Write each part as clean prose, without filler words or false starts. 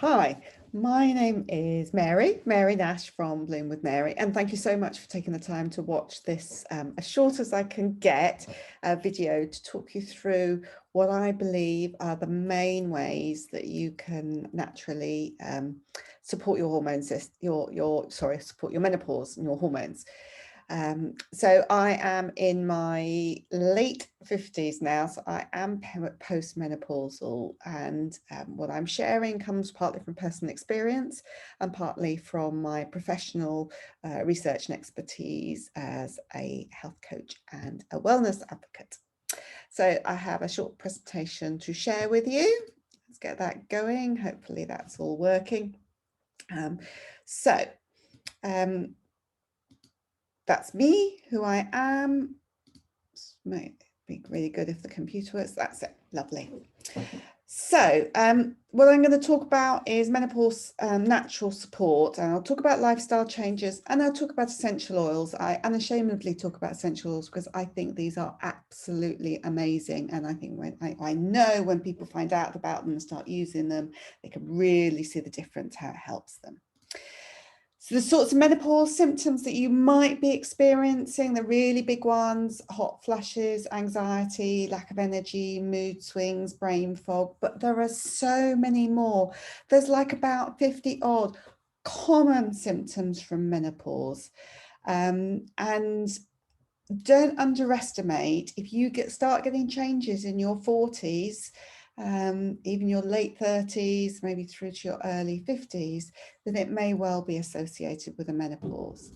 Hi, my name is Mary Nash from Bloom with Mary, and thank you so much for taking the time to watch this as short as I can get video to talk you through what I believe are the main ways that you can naturally support your hormones, support your menopause and your hormones. So I am in my late 50s now, so I am postmenopausal, and what I'm sharing comes partly from personal experience and partly from my professional research and expertise as a health coach and a wellness advocate. So I have a short presentation to share with you. Let's get that going. Hopefully that's all working. That's me, who I am. Might be really good if the computer works. That's it. Lovely. So what I'm going to talk about is menopause natural support, and I'll talk about lifestyle changes, and I'll talk about essential oils. I unashamedly talk about essential oils because I think these are absolutely amazing, and I think I know when people find out about them and start using them, they can really see the difference, how it helps them. So the sorts of menopause symptoms that you might be experiencing, the really big ones: hot flushes, anxiety, lack of energy, mood swings, brain fog, but there are so many more. There's like about 50 odd common symptoms from menopause. And don't underestimate, if you start getting changes in your 40s, even your late 30s, maybe through to your early 50s, then it may well be associated with a menopause.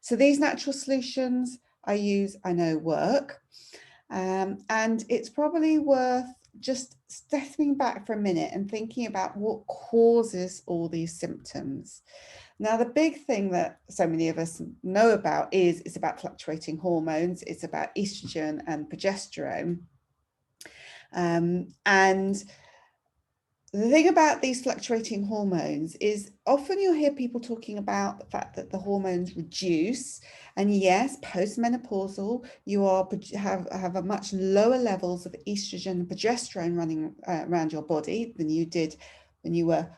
So these natural solutions I know work, and it's probably worth just stepping back for a minute and thinking about what causes all these symptoms. Now, the big thing that so many of us know about is it's about fluctuating hormones. It's about estrogen and progesterone. And the thing about these fluctuating hormones is often you'll hear people talking about the fact that the hormones reduce. And yes, postmenopausal, you have a much lower levels of estrogen and progesterone running around your body than you did when you were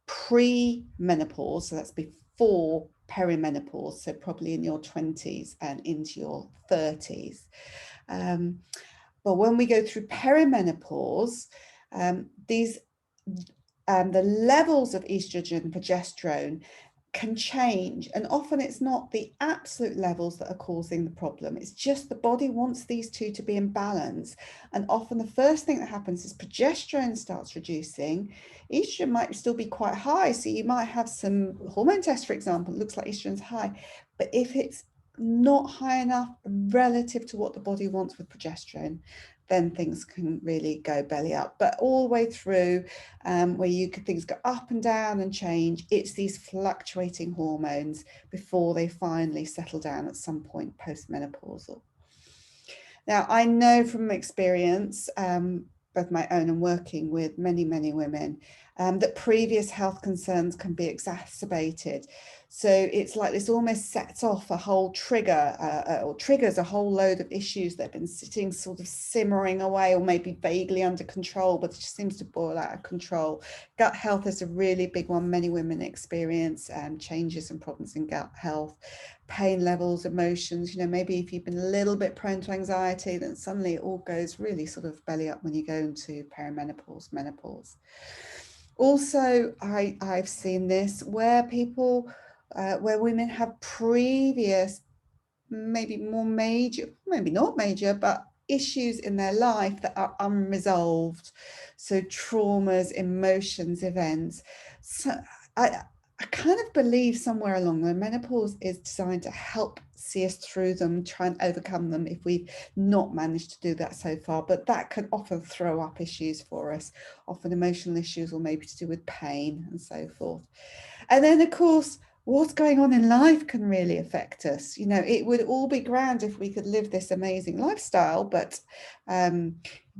pre-menopause. So that's before perimenopause, so probably in your 20s and into your 30s. But when we go through perimenopause, the levels of estrogen and progesterone can change, and often it's not the absolute levels that are causing the problem. It's just the body wants these two to be in balance, and often the first thing that happens is progesterone starts reducing. Estrogen might still be quite high, so you might have some hormone tests, for example, it looks like estrogen's high, but if it's not high enough relative to what the body wants with progesterone, then things can really go belly up. But all the way through, where things go up and down and change, it's these fluctuating hormones before they finally settle down at some point postmenopausal. Now, I know from experience, both my own and working with many, many women, that previous health concerns can be exacerbated. So it's like this almost sets off a whole trigger or triggers a whole load of issues that have been sitting sort of simmering away, or maybe vaguely under control, but it just seems to boil out of control. Gut health is a really big one. Many women experience changes and problems in gut health. Pain levels, emotions, maybe if you've been a little bit prone to anxiety, then suddenly it all goes really sort of belly up when you go into perimenopause, menopause. Also, I've seen this where where women have previous, maybe more major, maybe not major, but issues in their life that are unresolved. So traumas, emotions, events. So I kind of believe somewhere along the menopause is designed to help see us through them, try and overcome them if we've not managed to do that so far. But that can often throw up issues for us, often emotional issues, or maybe to do with pain and so forth. And then, of course, what's going on in life can really affect us. It would all be grand if we could live this amazing lifestyle, but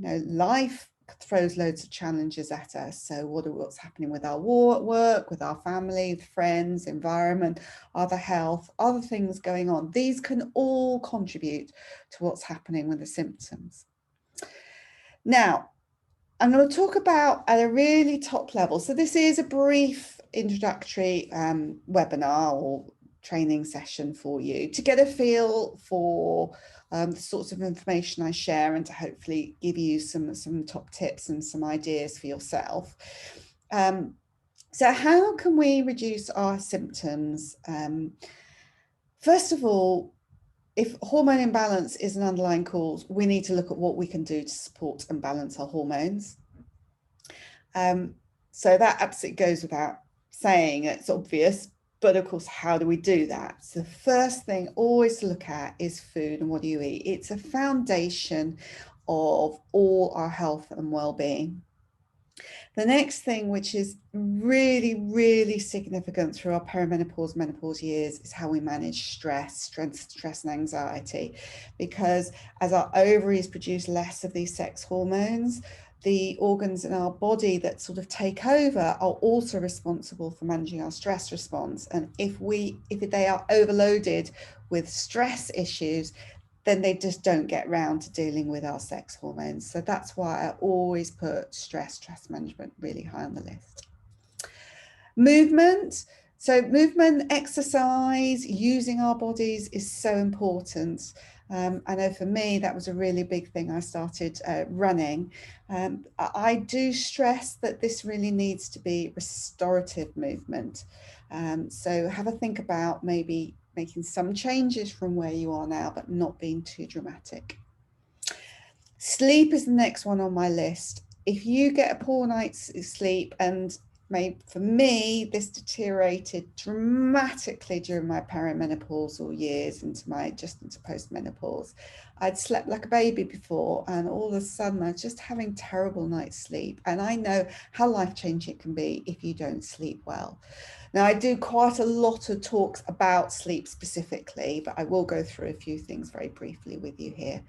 life throws loads of challenges at us. So what's happening with our work, with our family, friends, environment, other health, other things going on. These can all contribute to what's happening with the symptoms. Now, I'm going to talk about at a really top level. So this is a brief introductory webinar or training session for you to get a feel for the sorts of information I share and to hopefully give you some top tips and some ideas for yourself. So how can we reduce our symptoms? First of all, if hormone imbalance is an underlying cause, we need to look at what we can do to support and balance our hormones. So that absolutely goes without saying, it's obvious, but of course, how do we do that? So the first thing always to look at is food and what do you eat? It's a foundation of all our health and well-being. The next thing, which is really, really significant through our perimenopause, menopause years, is how we manage stress and anxiety. Because as our ovaries produce less of these sex hormones, the organs in our body that sort of take over are also responsible for managing our stress response. And if they are overloaded with stress issues, then they just don't get round to dealing with our sex hormones. So that's why I always put stress management really high on the list. Movement. So movement, exercise, using our bodies is so important. I know for me, that was a really big thing. I started running. I do stress that this really needs to be restorative movement. So have a think about maybe making some changes from where you are now, but not being too dramatic. Sleep is the next one on my list. If you get a poor night's sleep, and for me, this deteriorated dramatically during my perimenopausal years into postmenopause. I'd slept like a baby before, and all of a sudden I was just having terrible night's sleep. And I know how life-changing it can be if you don't sleep well. Now, I do quite a lot of talks about sleep specifically, but I will go through a few things very briefly with you here.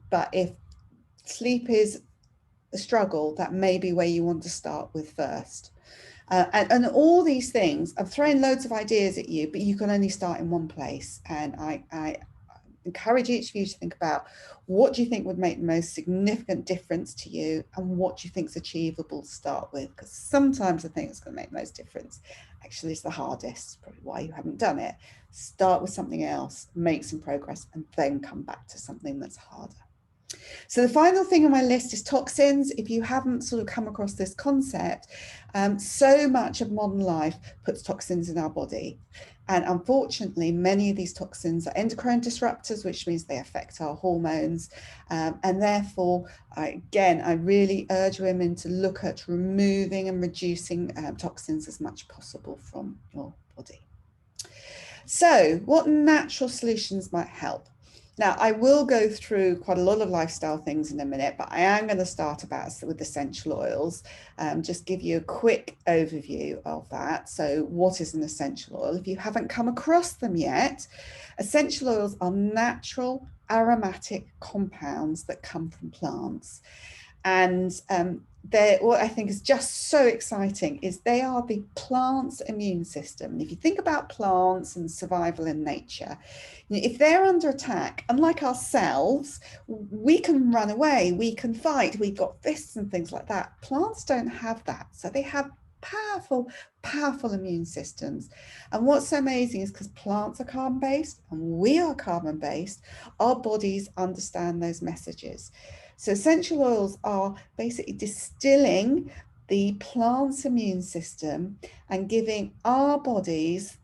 But if sleep is a struggle, that may be where you want to start with first. And all these things, I'm throwing loads of ideas at you, but you can only start in one place. And I encourage each of you to think about, what do you think would make the most significant difference to you, and what do you think is achievable to start with? Because sometimes the thing that's going to make the most difference actually is the hardest, probably why you haven't done it. Start with something else, make some progress, and then come back to something that's harder. So the final thing on my list is toxins. If you haven't sort of come across this concept, so much of modern life puts toxins in our body. And unfortunately, many of these toxins are endocrine disruptors, which means they affect our hormones. And therefore, I really urge women to look at removing and reducing toxins as much as possible from your body. So what natural solutions might help? Now, I will go through quite a lot of lifestyle things in a minute, but I am going to start with essential oils, just give you a quick overview of that. So what is an essential oil? If you haven't come across them yet, essential oils are natural aromatic compounds that come from plants. And what I think is just so exciting is they are the plant's immune system. And if you think about plants and survival in nature, if they're under attack, unlike ourselves, we can run away, we can fight, we've got fists and things like that. Plants don't have that. So they have powerful immune systems. And what's so amazing is because plants are carbon-based and we are carbon-based, our bodies understand those messages. So essential oils are basically distilling the plant's immune system and giving our bodies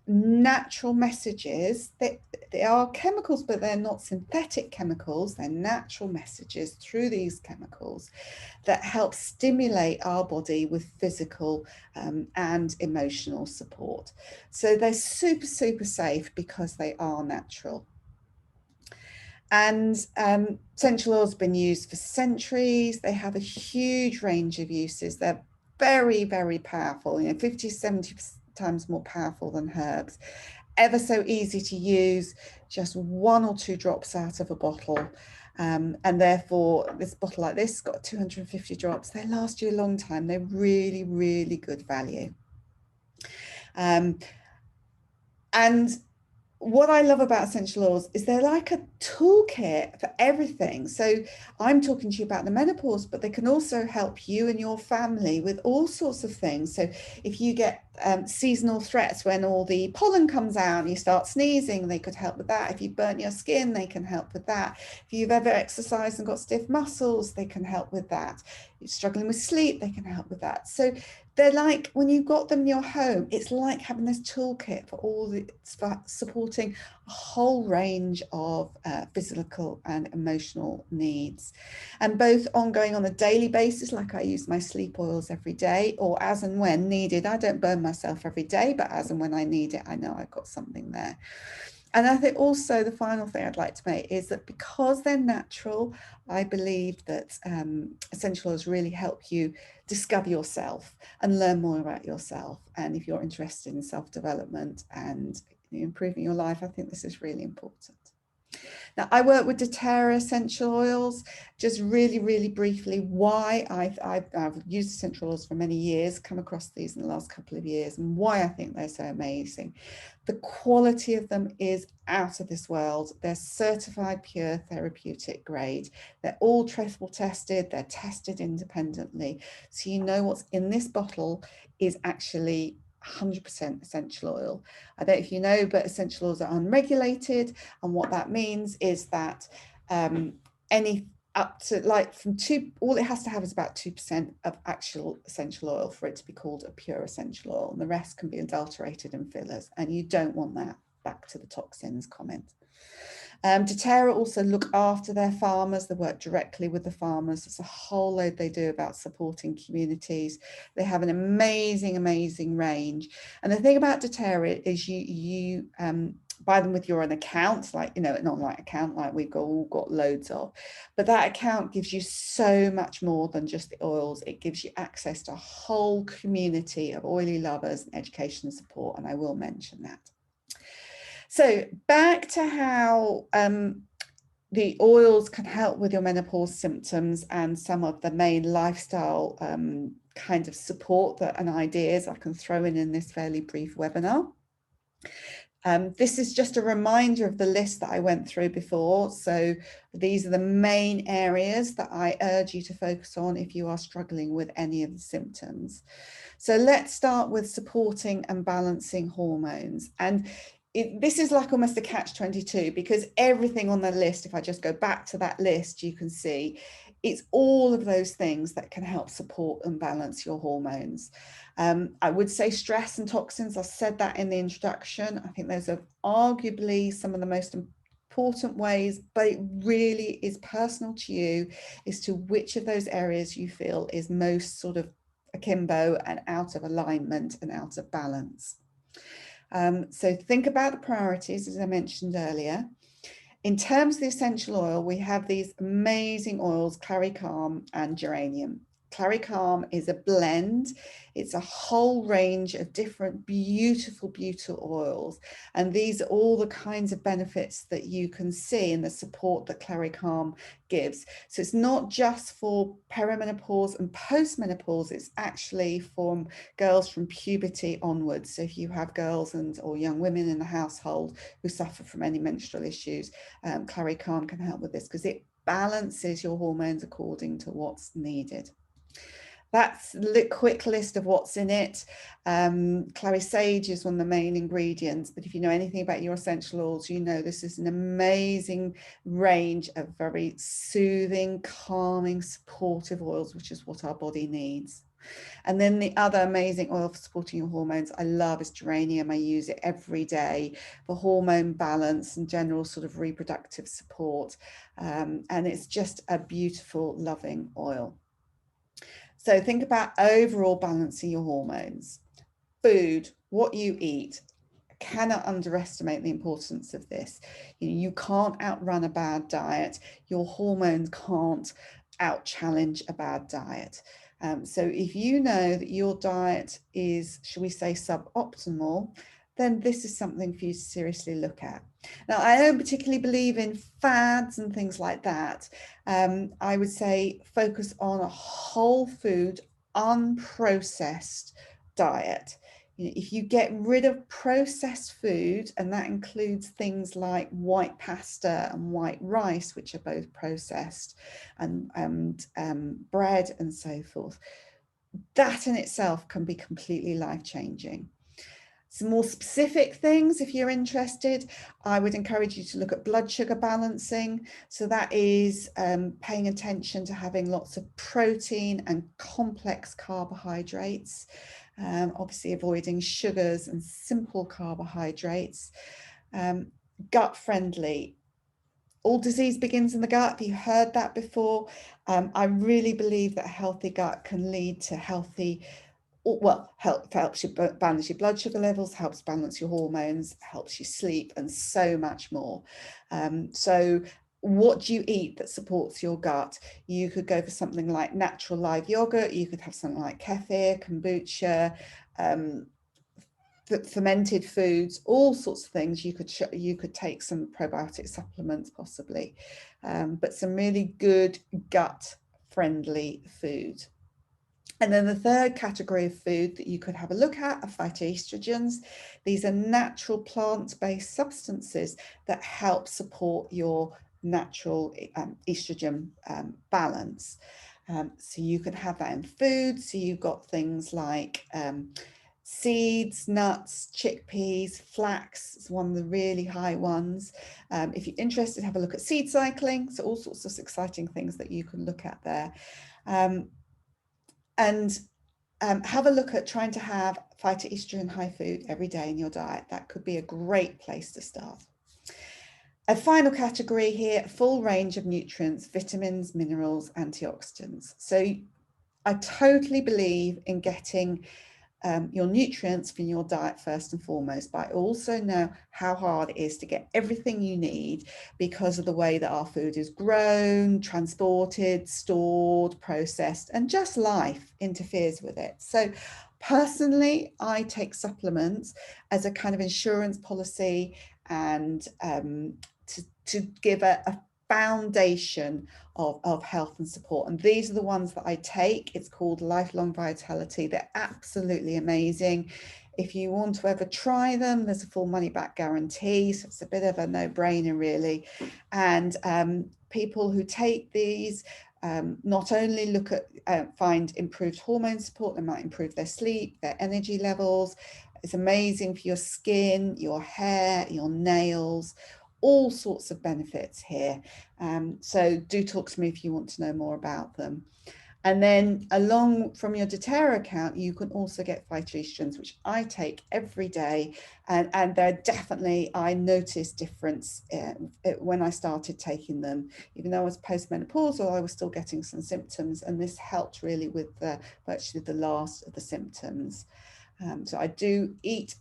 natural messages. They are chemicals, but they're not synthetic chemicals. They're natural messages through these chemicals that help stimulate our body with physical and emotional support. So they're super safe because they are natural. And essential oils have been used for centuries. They have a huge range of uses. They're very powerful, 50, 70 times more powerful than herbs. Ever so easy to use, just 1 or 2 drops out of a bottle. And therefore, this bottle like this got 250 drops. They last you a long time. They're really good value. And what I love about essential oils is they're like a toolkit for everything. So I'm talking to you about the menopause, but they can also help you and your family with all sorts of things. So if you get seasonal threats, when all the pollen comes out and you start sneezing, they could help with that. If you burnt your skin, they can help with that. If you've ever exercised and got stiff muscles, they can help with that. If you're struggling with sleep, they can help with that. So they're like, when you've got them in your home, it's like having this toolkit for for supporting a whole range of physical and emotional needs, and both ongoing on a daily basis, like I use my sleep oils every day, or as and when needed. I don't burn myself every day, but as and when I need it, I know I've got something there. And I think also the final thing I'd like to make is that because they're natural, I believe that essential oils really help you discover yourself and learn more about yourself. And if you're interested in self-development and improving your life, I think this is really important. Now, I work with doTERRA essential oils. Just really, really briefly, why I've used essential oils for many years, come across these in the last couple of years, and why I think they're so amazing. The quality of them is out of this world. They're certified pure therapeutic grade. They're all triple tested. They're tested independently. So you know what's in this bottle is actually 100% essential oil. I don't know if you know, but essential oils are unregulated. And what that means is that any up to like from all it has to have is about 2% of actual essential oil for it to be called a pure essential oil. And the rest can be adulterated in fillers. And you don't want that. Back to the toxins comment. doTERRA also look after their farmers. They work directly with the farmers. There's a whole load they do about supporting communities. They have an amazing, amazing range. And the thing about doTERRA is you buy them with your own account, like, an online account like we've all got loads of. But that account gives you so much more than just the oils. It gives you access to a whole community of oily lovers and education and support. And I will mention that. So back to how the oils can help with your menopause symptoms and some of the main lifestyle kind of support and ideas I can throw in this fairly brief webinar. This is just a reminder of the list that I went through before. So these are the main areas that I urge you to focus on if you are struggling with any of the symptoms. So let's start with supporting and balancing hormones. And this is like almost a catch-22, because everything on the list, if I just go back to that list, you can see it's all of those things that can help support and balance your hormones. I would say stress and toxins. I said that in the introduction. I think those are arguably some of the most important ways, but it really is personal to you as to which of those areas you feel is most sort of akimbo and out of alignment and out of balance. So think about the priorities, as I mentioned earlier. In terms of the essential oil, we have these amazing oils, Clary Calm and Geranium. Clary Calm is a blend. It's a whole range of different beautiful, beautiful oils. And these are all the kinds of benefits that you can see in the support that Clary Calm gives. So it's not just for perimenopause and postmenopause, it's actually for girls from puberty onwards. So if you have girls or young women in the household who suffer from any menstrual issues, Clary Calm can help with this because it balances your hormones according to what's needed. That's a quick list of what's in it. Clary sage is one of the main ingredients, but if you know anything about your essential oils, you know this is an amazing range of very soothing, calming, supportive oils, which is what our body needs. And then the other amazing oil for supporting your hormones I love is geranium. I use it every day for hormone balance and general sort of reproductive support. And it's just a beautiful, loving oil. So think about overall balancing your hormones. Food, what you eat. I cannot underestimate the importance of this. You can't outrun a bad diet. Your hormones can't out-challenge a bad diet. So if you know that your diet is, shall we say, suboptimal, then this is something for you to seriously look at. Now, I don't particularly believe in fads and things like that. I would say focus on a whole food, unprocessed diet. You know, if you get rid of processed food, and that includes things like white pasta and white rice, which are both processed, and bread and so forth, that in itself can be completely life-changing. Some more specific things, if you're interested, I would encourage you to look at blood sugar balancing. So that is paying attention to having lots of protein and complex carbohydrates, obviously avoiding sugars and simple carbohydrates. Gut friendly. All disease begins in the gut. Have you heard that before? I really believe that a healthy gut can lead to healthy, well, helps you balance your blood sugar levels, helps balance your hormones, helps you sleep, and so much more. So what do you eat that supports your gut? You could go for something like natural live yogurt. You could have something like kefir, kombucha, fermented foods, all sorts of things. You could take some probiotic supplements possibly, but some really good gut friendly food. And then the third category of food that you could have a look at are phytoestrogens. These are natural plant-based substances that help support your natural estrogen balance. So you can have that in food. So you've got things like seeds, nuts, chickpeas, flax is one of the really high ones. If you're interested, have a look at seed cycling. So all sorts of exciting things that you can look at there. And have a look at trying to have phytoestrogen high food every day in your diet. That could be a great place to start. A final category here, a full range of nutrients, vitamins, minerals, antioxidants. So I totally believe in getting your nutrients from your diet first and foremost, but I also know how hard it is to get everything you need because of the way that our food is grown, transported, stored, processed, and just life interferes with it. So personally, I take supplements as a kind of insurance policy, and to give a foundation of health and support. And these are the ones that I take. It's called Lifelong Vitality. They're absolutely amazing. If you want to ever try them, there's a full money back guarantee. So it's a bit of a no-brainer, really. And people who take these not only look at find improved hormone support, they might improve their sleep, their energy levels. It's amazing for your skin, your hair, your nails, all sorts of benefits here. So do talk to me if you want to know more about them. And then along from your doTERRA account, you can also get phytoestrogens, which I take every day. And they're definitely, I noticed difference when I started taking them. Even though I was postmenopausal, I was still getting some symptoms. And this helped really with virtually the last of the symptoms. So I do eat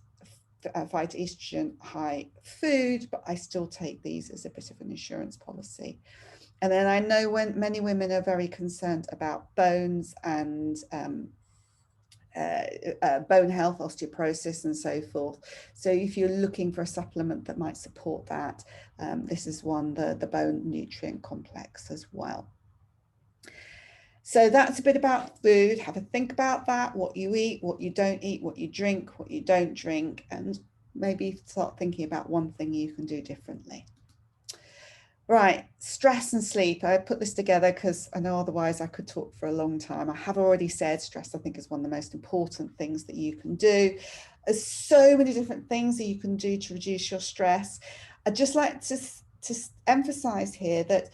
phytoestrogen high food, but I still take these as a bit of an insurance policy. And then I know when many women are very concerned about bones and bone health, osteoporosis, and so forth. So if you're looking for a supplement that might support that, this is one, the bone nutrient complex as well. So that's a bit about food. Have a think about that, what you eat, what you don't eat, what you drink, what you don't drink, and maybe start thinking about one thing you can do differently. Right, stress and sleep. I put this together because I know otherwise I could talk for a long time. I have already said stress, I think, is one of the most important things that you can do. There's so many different things that you can do to reduce your stress. I'd just like to emphasize here that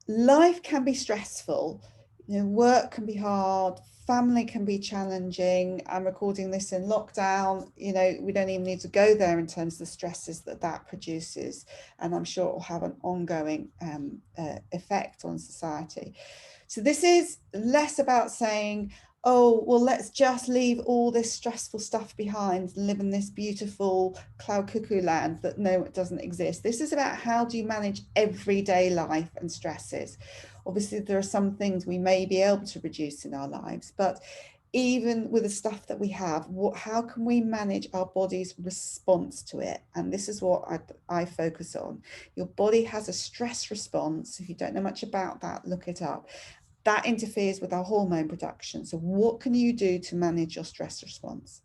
life can be stressful. You know, work can be hard, family can be challenging. I'm recording this in lockdown. You know, we don't even need to go there in terms of the stresses that produces, and I'm sure it will have an ongoing effect on society. So this is less about saying, oh, well, let's just leave all this stressful stuff behind and live in this beautiful cloud cuckoo land that no, it doesn't exist. This is about how do you manage everyday life and stresses. Obviously, there are some things we may be able to reduce in our lives, but even with the stuff that we have, how can we manage our body's response to it? And this is what I focus on. Your body has a stress response. If you don't know much about that, look it up. That interferes with our hormone production. So what can you do to manage your stress response?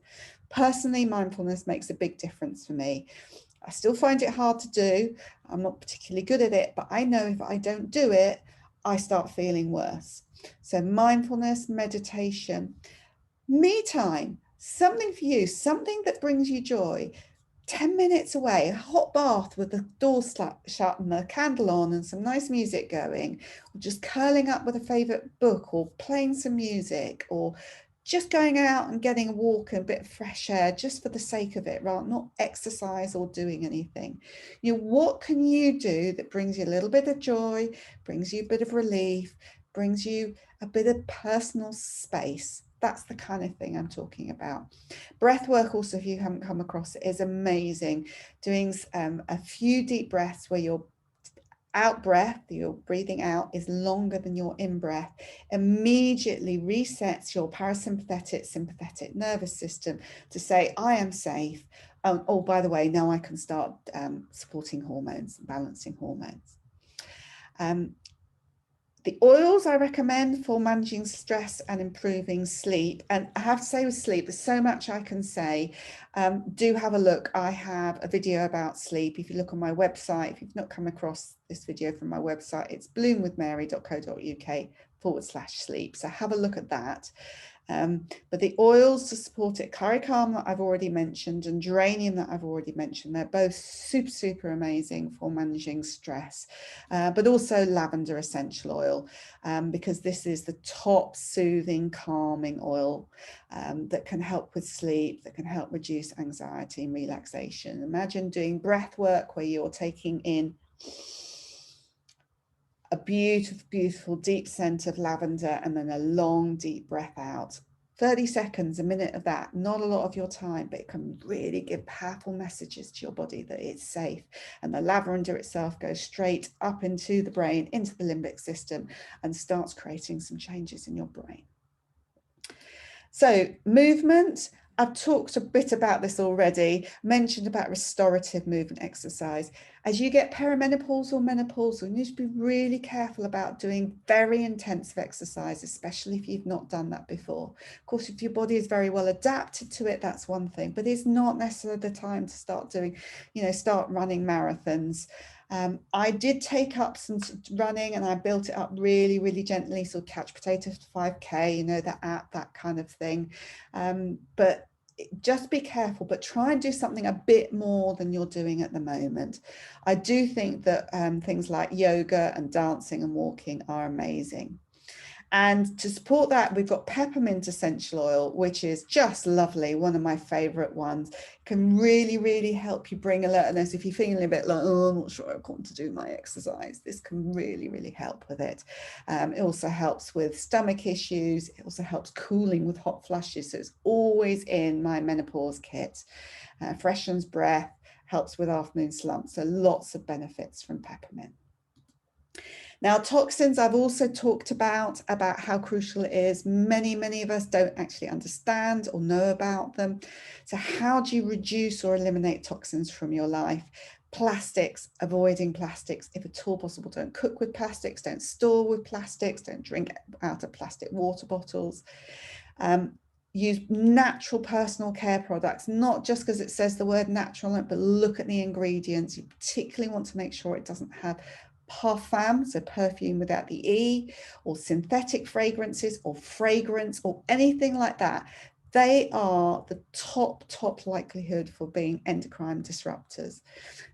Personally, mindfulness makes a big difference for me. I still find it hard to do. I'm not particularly good at it, but I know if I don't do it, I start feeling worse. So mindfulness, meditation, me time, something for you, something that brings you joy. 10 minutes away, a hot bath with the door shut and the candle on and some nice music going, or just curling up with a favorite book, or playing some music, or just going out and getting a walk and a bit of fresh air just for the sake of it, rather not exercise or doing anything. You know, what can you do that brings you a little bit of joy, brings you a bit of relief, brings you a bit of personal space? That's the kind of thing I'm talking about. Breath work also, if you haven't come across it, is amazing. Doing a few deep breaths where your out breath, your breathing out, is longer than your in breath, immediately resets your parasympathetic, sympathetic nervous system to say, I am safe. Oh, by the way, now I can start supporting hormones, balancing hormones. The oils I recommend for managing stress and improving sleep, and I have to say with sleep, there's so much I can say. Do have a look. I have a video about sleep. If you look on my website, if you've not come across this video from my website, it's bloomwithmary.co.uk/sleep. So have a look at that. But the oils to support it, curry calm that I've already mentioned and geranium that I've already mentioned, they're both super amazing for managing stress, but also lavender essential oil, because this is the top soothing, calming oil that can help with sleep, that can help reduce anxiety and relaxation. Imagine doing breath work where you're taking in a beautiful deep scent of lavender and then a long deep breath out. 30 seconds, a minute of that, not a lot of your time, but it can really give powerful messages to your body that it's safe. And the lavender itself goes straight up into the brain, into the limbic system, and starts creating some changes in your brain. So movement, I've talked a bit about this already, mentioned about restorative movement exercise. As you get perimenopause or menopausal, you need to be really careful about doing very intensive exercise, especially if you've not done that before. Of course, if your body is very well adapted to it, that's one thing, but it's not necessarily the time to start doing, start running marathons. I did take up some running and I built it up really gently, so couch potato to 5K, the app, that kind of thing. But just be careful, but try and do something a bit more than you're doing at the moment. I do think that things like yoga and dancing and walking are amazing. And to support that, we've got peppermint essential oil, which is just lovely. One of my favorite ones. Can really help you bring alertness. If you're feeling a bit like, oh, I'm not sure I want to do my exercise, this can really help with it. It also helps with stomach issues. It also helps cooling with hot flushes. So it's always in my menopause kit. Freshens breath, helps with afternoon slumps. So lots of benefits from peppermint. Now, toxins, I've also talked about how crucial it is. Many of us don't actually understand or know about them. So how do you reduce or eliminate toxins from your life? Plastics, avoiding plastics. If at all possible, don't cook with plastics, don't store with plastics, don't drink out of plastic water bottles. Use natural personal care products, not just because it says the word natural, but look at the ingredients. You particularly want to make sure it doesn't have parfum, so perfume without the E, or synthetic fragrances or fragrance or anything like that. They are the top likelihood for being endocrine disruptors.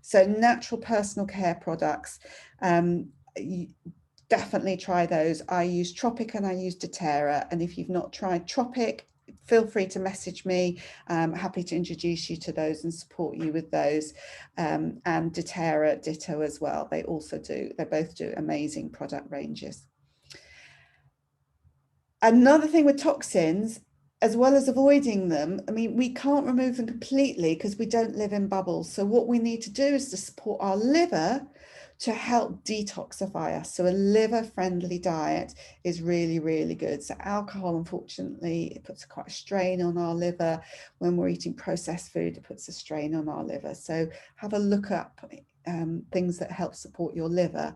So natural personal care products, definitely try those. I use Tropic and I use doTERRA, and if you've not tried Tropic, feel free to message me. I'm happy to introduce you to those and support you with those. And doTERRA, ditto as well. They both do amazing product ranges. Another thing with toxins, as well as avoiding them, I mean, we can't remove them completely because we don't live in bubbles. So what we need to do is to support our liver to help detoxify us. So a liver-friendly diet is really good. So alcohol, unfortunately, it puts quite a strain on our liver. When we're eating processed food, it puts a strain on our liver. So have a look up things that help support your liver.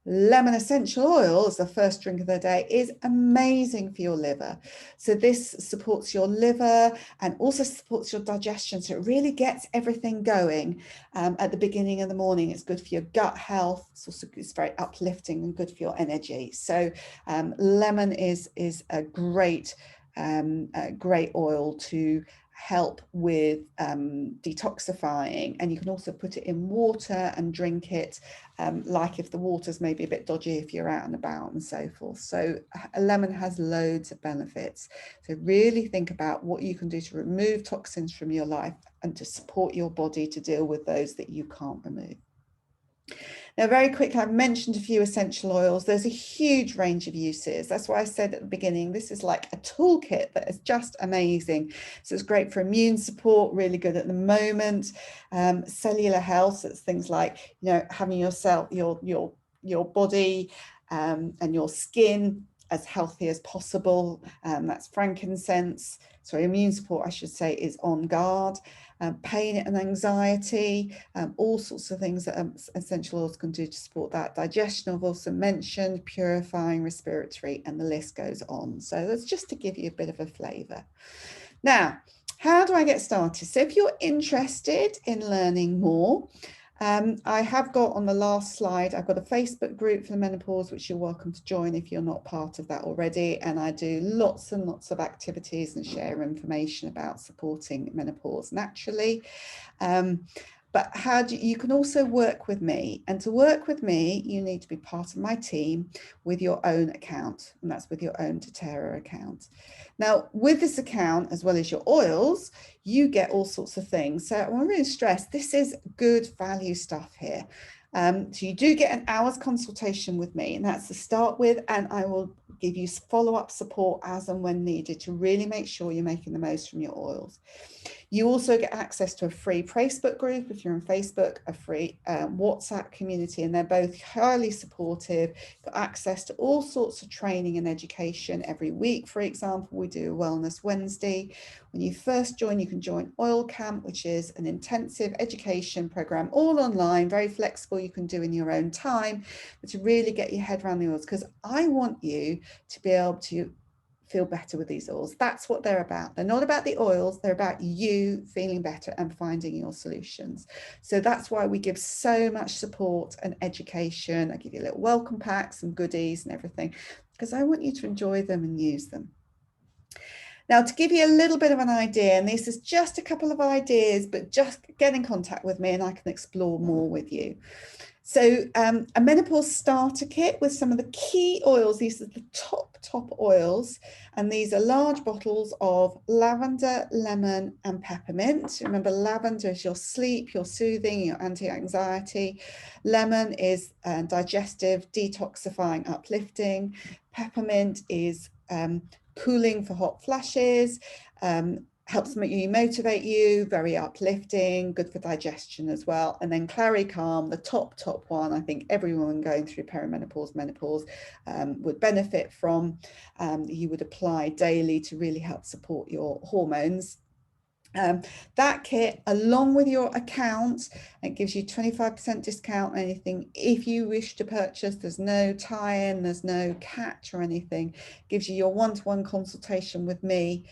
Lemon essential oil as the first drink of the day is amazing for your liver. So this supports your liver and also supports your digestion. So it really gets everything going at the beginning of the morning. It's good for your gut health. It's very uplifting and good for your energy. So lemon is a great oil to help with detoxifying, and you can also put it in water and drink it, like if the water's maybe a bit dodgy if you're out and about and so forth. So a lemon has loads of benefits. So really think about what you can do to remove toxins from your life and to support your body to deal with those that you can't remove. Now, very quickly, I've mentioned a few essential oils. There's a huge range of uses. That's why I said at the beginning, this is like a toolkit that is just amazing. So it's great for immune support, really good at the moment. Cellular health, so it's things like, having your body and your skin as healthy as possible. That's frankincense. Sorry, immune support, I should say, is on guard. Pain and anxiety, all sorts of things that essential oils can do to support that. Digestion, I've also mentioned, purifying, respiratory, and the list goes on. So that's just to give you a bit of a flavour. Now, how do I get started? So if you're interested in learning more, I have got on the last slide, I've got a Facebook group for the menopause, which you're welcome to join if you're not part of that already. And I do lots and lots of activities and share information about supporting menopause naturally. But you can also work with me, and to work with me, you need to be part of my team with your own account, and that's with your own doTERRA account. Now, with this account, as well as your oils, you get all sorts of things. So I want to really stress, this is good value stuff here. So you do get an hour's consultation with me, and that's to start with, and I will give you follow-up support as and when needed to really make sure you're making the most from your oils. You also get access to a free Facebook group if you're on Facebook, a free WhatsApp community, and they're both highly supportive. Got access to all sorts of training and education every week. For example, we do a Wellness Wednesday. When you first join, you can join Oil Camp, which is an intensive education program, all online, very flexible, you can do in your own time, but to really get your head around the oils, because I want you to be able to feel better with these oils. That's what they're about. They're not about the oils, they're about you feeling better and finding your solutions. So that's why we give so much support and education. I give you a little welcome pack, some goodies and everything, because I want you to enjoy them and use them. Now, to give you a little bit of an idea, and this is just a couple of ideas, but just get in contact with me and I can explore more with you. So a menopause starter kit with some of the key oils. These are the top oils, and these are large bottles of lavender, lemon, and peppermint. Remember, lavender is your sleep, your soothing, your anti-anxiety. Lemon is digestive, detoxifying, uplifting. Peppermint is cooling for hot flashes. Helps motivate you, very uplifting, good for digestion as well. And then Clary Calm, the top one, I think everyone going through perimenopause, menopause would benefit from. You would apply daily to really help support your hormones. That kit, along with your account, it gives you 25% discount on anything. If you wish to purchase, there's no tie-in, there's no catch or anything. Gives you your one-to-one consultation with me.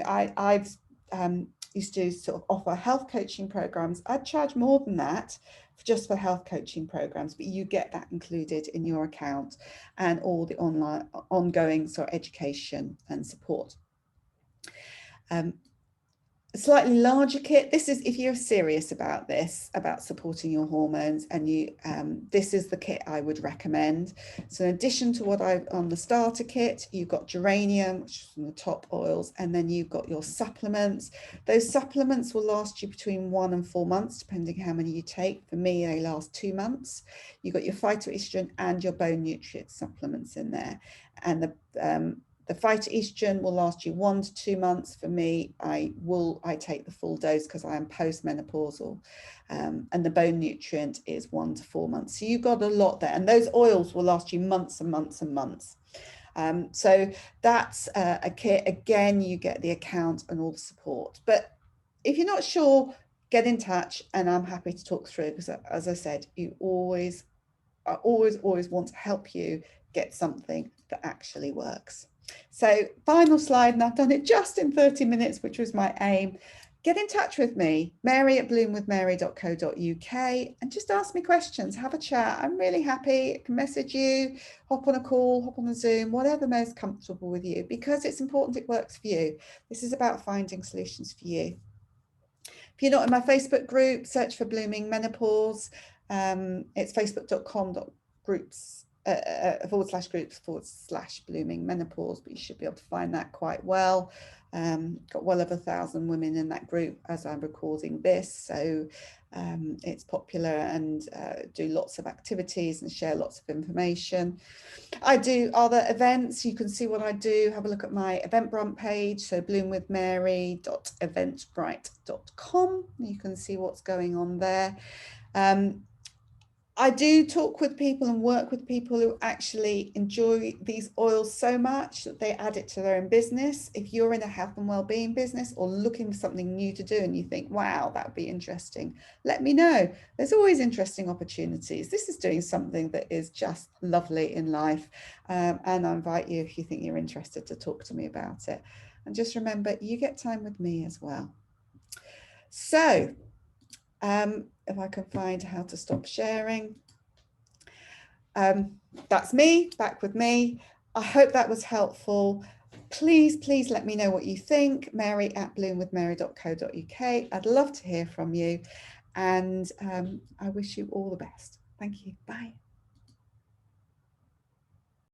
I've used to sort of offer health coaching programs. I'd charge more than that just for health coaching programs, but you get that included in your account and all the ongoing sort of education and support. A slightly larger kit. This is if you're serious about this, about supporting your hormones, and this is the kit I would recommend. So in addition to what I've on the starter kit, you've got geranium, which is from the top oils, and then you've got your supplements. Those supplements will last you between 1 and 4 months, depending how many you take. For me, they last 2 months. You've got your phytoestrogen and your bone nutrient supplements in there, and the phytoestrogen will last you 1 to 2 months. For me, I take the full dose because I am postmenopausal, and the bone nutrient is 1 to 4 months. So you've got a lot there, and those oils will last you months and months and months. So that's a kit. Again, you get the account and all the support. But if you're not sure, get in touch, and I'm happy to talk through, because as I said, you always I always want to help you get something that actually works. So final slide, and I've done it just in 30 minutes, which was my aim. Get in touch with me, mary@bloomwithmary.co.uk, and just ask me questions, have a chat. I'm really happy. I can message you, hop on a call, hop on a Zoom, whatever most comfortable with you, because it's important it works for you. This is about finding solutions for you. If you're not in my Facebook group, search for Blooming Menopause. It's facebook.com/groups /Blooming Menopause, but you should be able to find that quite well. Got well over 1,000 women in that group as I'm recording this, so it's popular, and do lots of activities and share lots of information. I do other events. You can see what I do. Have a look at my Eventbrite page, so bloomwithmary.eventbrite.com. You can see what's going on there. I do talk with people and work with people who actually enjoy these oils so much that they add it to their own business. If you're in a health and well-being business or looking for something new to do and you think, wow, that would be interesting, let me know. There's always interesting opportunities. This is doing something that is just lovely in life. And I invite you, if you think you're interested, to talk to me about it. And just remember, you get time with me as well. So, if I can find how to stop sharing. That's me, back with me. I hope that was helpful. Please let me know what you think. mary@bloomwithmary.co.uk. I'd love to hear from you, and I wish you all the best. Thank you. Bye.